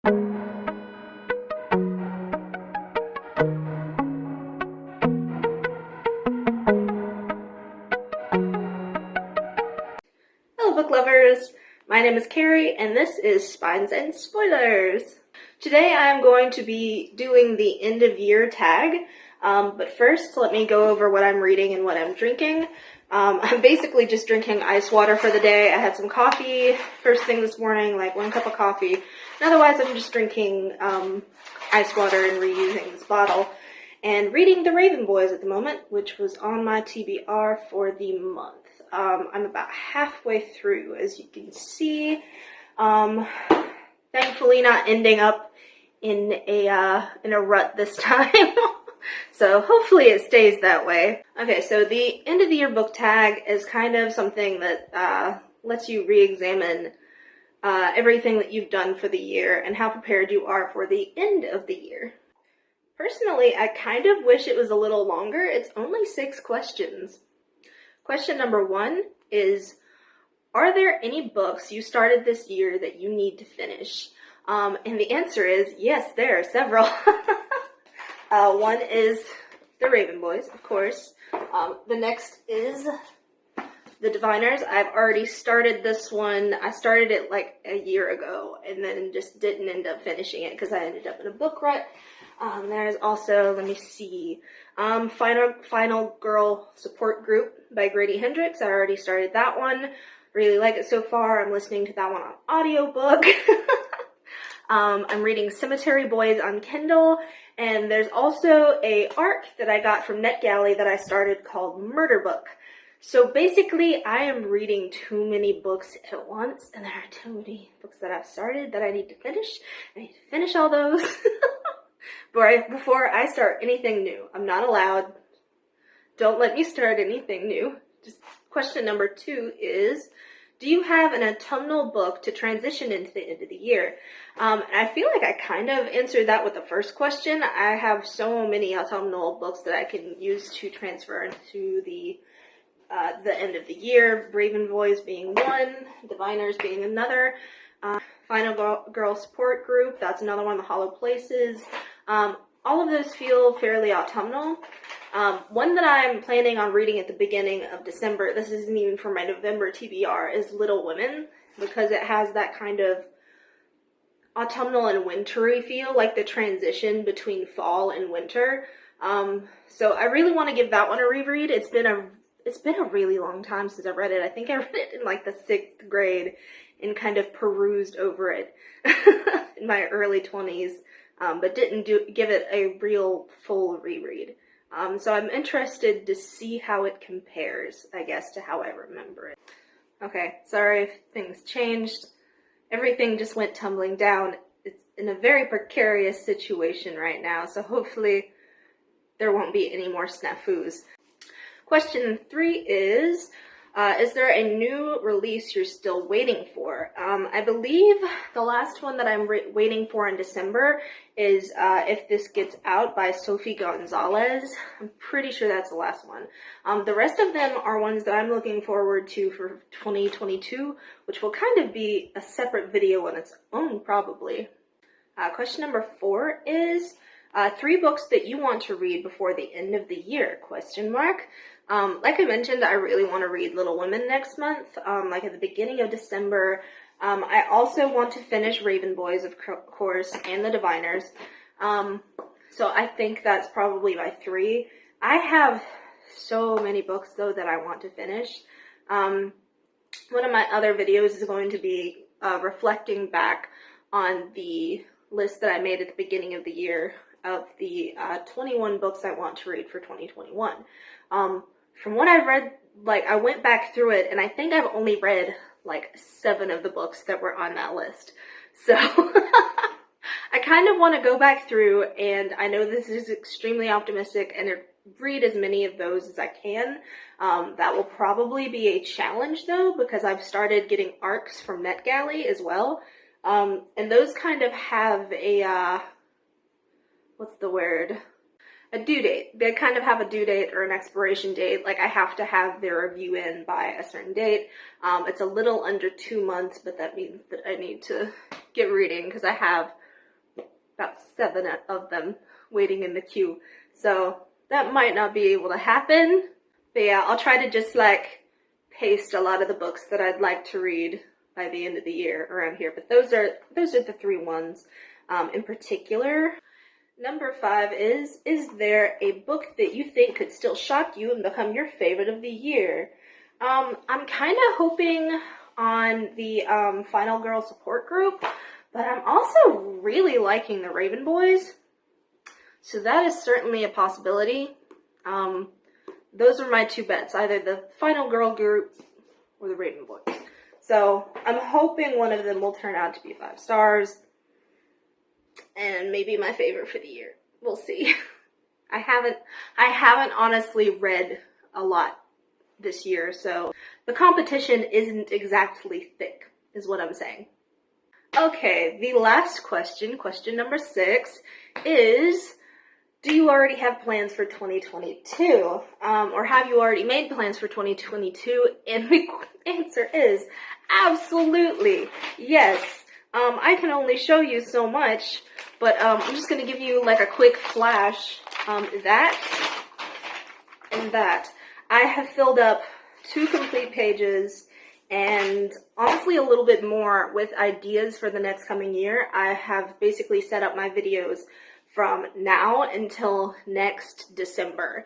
Hello book lovers, my name is Carrie and this is Spines and Spoilers. Today I am going to be doing the end of year tag, but first let me go over what I'm reading and what I'm drinking. I'm basically just drinking ice water for the day. I had some coffee first thing this morning, like 1 cup of coffee, and otherwise I'm just drinking ice water and reusing this bottle. And reading The Raven Boys at the moment, which was on my TBR for the month. I'm about halfway through, as you can see. Thankfully not ending up in a rut this time. So hopefully it stays that way. Okay, so the end of the year book tag is kind of something that lets you re-examine everything that you've done for the year and how prepared you are for the end of the year. Personally, I kind of wish it was a little longer. It's only 6 questions. Question number 1 is, are there any books you started this year that you need to finish? And the answer is yes, there are several. One is The Raven Boys, of course. The next is The Diviners. I've already started this one. I started it like a year ago and then just didn't end up finishing it because I ended up in a book rut. There's also, let me see, Final Girl Support Group by Grady Hendrix. I already started that one. Really like it so far. I'm listening to that one on audiobook. I'm reading Cemetery Boys on Kindle, and there's also a ARC that I got from NetGalley that I started called Murder Book. So basically, I am reading too many books at once, and there are too many books that I've started that I need to finish. I need to finish all those. Before I start anything new. I'm not allowed. Don't let me start anything new. Just question number 2 is, do you have an autumnal book to transition into the end of the year? I feel like I kind of answered that with the first question. I have so many autumnal books that I can use to transfer into the end of the year. Raven Boys being one, Diviners being another. Final Girl Support Group, that's another one, The Hollow Places. All of those feel fairly autumnal. One that I'm planning on reading at the beginning of December, this isn't even for my November TBR, is Little Women, because it has that kind of autumnal and wintry feel, like the transition between fall and winter. So I really want to give that one a reread. It's been a really long time since I read it. I think I read it in like the 6th grade and kind of perused over it in my early 20s, but didn't give it a real full reread. So I'm interested to see how it compares, I guess, to how I remember it. Okay, sorry if things changed. Everything just went tumbling down. It's in a very precarious situation right now, so hopefully there won't be any more snafus. Question 3 is there a new release you're still waiting for? I believe the last one that I'm waiting for in December is If This Gets Out by Sophie Gonzalez. I'm pretty sure that's the last one. The rest of them are ones that I'm looking forward to for 2022, which will kind of be a separate video on its own, probably. Question number 4 is 3 books that you want to read before the end of the year, question mark. Like I mentioned, I really want to read Little Women next month, like at the beginning of December. I also want to finish Raven Boys, of course, and The Diviners. So I think that's probably my 3. I have so many books, though, that I want to finish. One of my other videos is going to be reflecting back on the list that I made at the beginning of the year of the 21 books I want to read for 2021. From what I've read, like, I went back through it, and I think I've only read, like, 7 of the books that were on that list. So, I kind of want to go back through, and I know this is extremely optimistic, and read as many of those as I can. That will probably be a challenge, though, because I've started getting ARCs from NetGalley as well. And those kind of have a, what's the word? A due date. They kind of have a due date or an expiration date. Like, I have to have their review in by a certain date. It's a little under 2 months, but that means that I need to get reading because I have about 7 of them waiting in the queue. So that might not be able to happen. But yeah, I'll try to just like paste a lot of the books that I'd like to read by the end of the year around here. But those are the 3 ones in particular. Number 5 is there a book that you think could still shock you and become your favorite of the year? I'm kind of hoping on the Final Girl support group, but I'm also really liking the Raven Boys. So that is certainly a possibility. Those are my 2 bets, either the Final Girl group or the Raven Boys. So I'm hoping one of them will turn out to be 5 stars and maybe my favorite for the year. We'll see. I haven't honestly read a lot this year, so the competition isn't exactly thick, is what I'm saying. Okay, the last question number 6, is do you already have plans for 2022? Or have you already made plans for 2022? And the answer is absolutely yes. I can only show you so much, but I'm just going to give you like a quick flash. That and that. I have filled up 2 complete pages and honestly a little bit more with ideas for the next coming year. I have basically set up my videos from now until next December,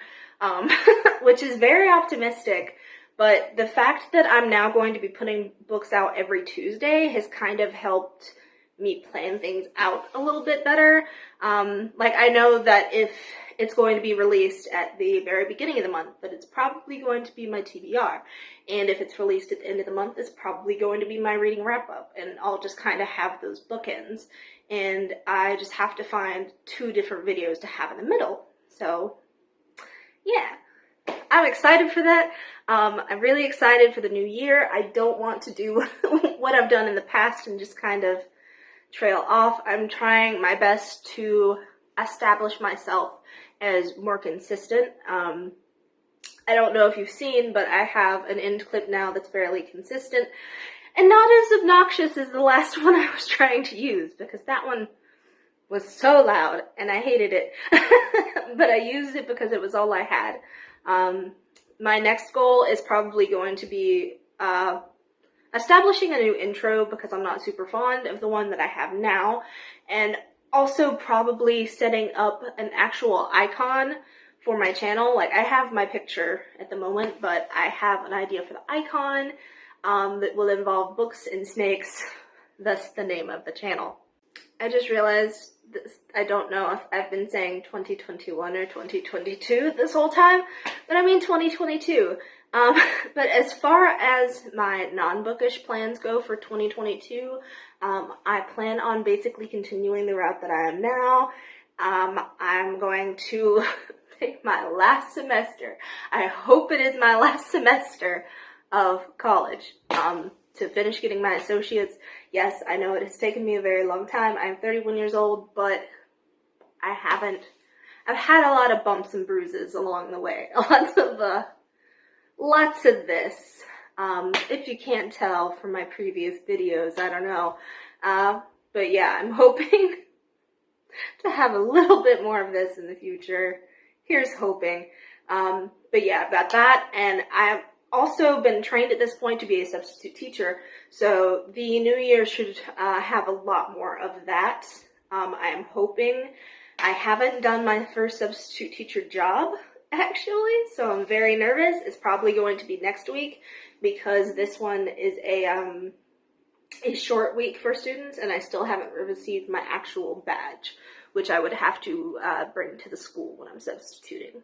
which is very optimistic. But the fact that I'm now going to be putting books out every Tuesday has kind of helped me plan things out a little bit better. Like I know that if it's going to be released at the very beginning of the month, that it's probably going to be my TBR. And if it's released at the end of the month, it's probably going to be my reading wrap up. And I'll just kind of have those bookends. And I just have to find 2 different videos to have in the middle. So yeah, I'm excited for that. I'm really excited for the new year. I don't want to do what I've done in the past and just kind of trail off. I'm trying my best to establish myself as more consistent. I don't know if you've seen, but I have an end clip now that's fairly consistent and not as obnoxious as the last one I was trying to use, because that one was so loud and I hated it. But I used it because it was all I had. My next goal is probably going to be establishing a new intro, because I'm not super fond of the one that I have now, and also probably setting up an actual icon for my channel. Like I have my picture at the moment, but I have an idea for the icon that will involve books and snakes, thus the name of the channel. I just realized this, I don't know if I've been saying 2021 or 2022 this whole time, but I mean 2022. But as far as my non-bookish plans go for 2022, I plan on basically continuing the route that I am now. I'm going to take my last semester. I hope it is my last semester of college, to finish getting my associates. Yes, I know it has taken me a very long time. I'm 31 years old, but I've had a lot of bumps and bruises along the way. Lots of this. If you can't tell from my previous videos, I don't know. But yeah, I'm hoping to have a little bit more of this in the future. Here's hoping. But yeah, I've got that, and I've also been trained at this point to be a substitute teacher, so the new year should have a lot more of that. I am hoping. I haven't done my first substitute teacher job, actually, so I'm very nervous. It's probably going to be next week, because this one is a short week for students, and I still haven't received my actual badge, which I would have to bring to the school when I'm substituting.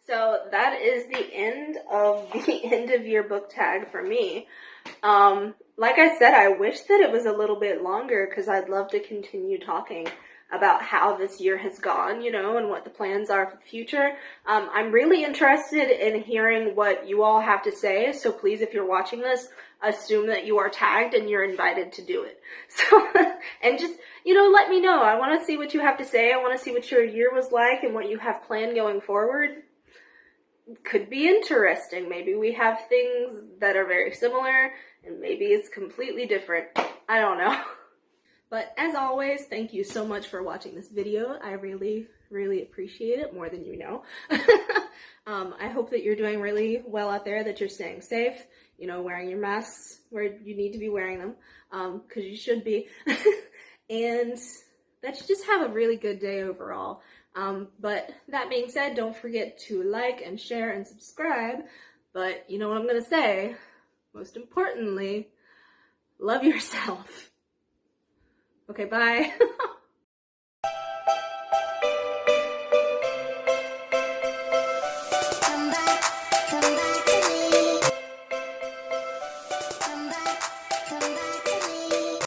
So that is the end of the end of year book tag for me. Like I said, I wish that it was a little bit longer, because I'd love to continue talking about how this year has gone, you know, and what the plans are for the future. I'm really interested in hearing what you all have to say, so please, if you're watching this, assume that you are tagged and you're invited to do it. So, and just, you know, let me know. I want to see what you have to say. I want to see what your year was like and what you have planned going forward. Could be interesting. Maybe we have things that are very similar, and maybe it's completely different. I don't know. But as always, thank you so much for watching this video. I really, really appreciate it, more than you know. I hope that you're doing really well out there, that you're staying safe, you know, wearing your masks where you need to be wearing them, because you should be, and that you just have a really good day overall. But that being said, don't forget to like and share and subscribe. But you know what I'm going to say, most importantly, love yourself. Okay, bye.